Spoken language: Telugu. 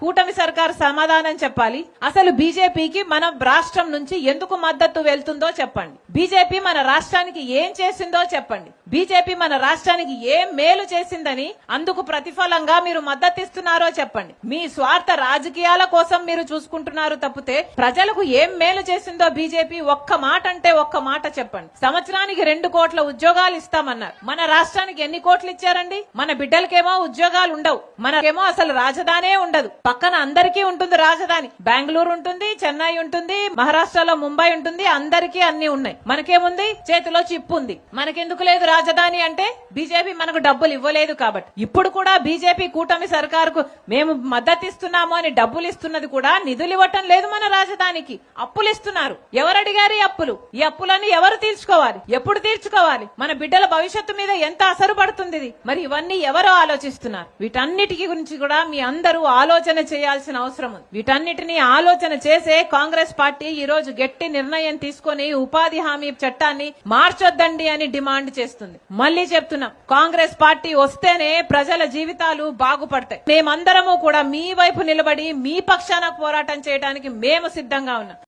కూటమి సర్కార్ సమాధానం చెప్పాలి. అసలు బీజేపీకి మన రాష్ట్రం నుంచి ఎందుకు మద్దతు వెళ్తుందో చెప్పండి. బీజేపీ మన రాష్ట్రానికి ఏం చేసిందో చెప్పండి. బీజేపీ మన రాష్ట్రానికి ఏం మేలు చేసిందని అందుకు ప్రతిఫలంగా మీరు మద్దతు ఇస్తున్నారో చెప్పండి. మీ స్వార్థ రాజకీయాల కోసం మీరు చూసుకుంటున్నారు తప్పితే ప్రజలకు ఏం మేలు చేసిందో బీజేపీ ఒక్క మాట అంటే ఒక్క మాట చెప్పండి. సంవత్సరానికి 2 కోట్ల ఉద్యోగాలు ఇస్తామన్నారు. మన రాష్ట్రానికి ఎన్ని కోట్లు ఇచ్చారండి? మన బిడ్డలకేమో ఉద్యోగాలు ఉండవు, మనకేమో అసలు రాజధానే ఉండదు. పక్కన అందరికీ ఉంటుంది రాజధాని. బెంగళూరు ఉంటుంది, చెన్నై ఉంటుంది, మహారాష్ట్రలో ముంబై ఉంటుంది, అందరికీ అన్ని ఉన్నాయి. మనకేముంది? చేతిలో చిప్పు ఉంది. మనకెందుకు లేదు రాజధాని అంటే బీజేపీ మనకు డబ్బులు ఇవ్వలేదు కాబట్టి. ఇప్పుడు కూడా బీజేపీ కూటమి సర్కారుకు మేము మద్దతు ఇస్తున్నాము అని డబ్బులు ఇస్తున్నది కూడా నిధులు ఇవ్వటం లేదు. మన రాజధానికి అప్పులు ఇస్తున్నారు. ఎవరు అడిగారు ఈ అప్పులు? ఈ అప్పులను ఎవరు తీర్చుకోవాలి? ఎప్పుడు తీర్చుకోవాలి? మన బిడ్డల భవిష్యత్తు మీద ఎంత అసరు పడుతుంది ఇది? మరి ఇవన్నీ ఎవరు ఆలోచిస్తున్నారు? వీటన్నిటికి గురించి కూడా మీ అందరూ ఆలోచన చేయాల్సిన అవసరం ఉంది. వీటన్నిటిని ఆలోచన చేసే కాంగ్రెస్ పార్టీ ఈ రోజు గట్టి నిర్ణయం తీసుకుని ఉపాధి హామీ చట్టాన్ని మార్చొద్దండి అని డిమాండ్ చేస్తుంది. మళ్లీ చెప్తున్నాం, కాంగ్రెస్ పార్టీ వస్తేనే ప్రజల జీవితాలు బాగుపడతాయి. మేమందరము కూడా మీ వైపు నిలబడి మీ పక్షాన పోరాటం చేయడానికి మేము సిద్ధంగా ఉన్నాం.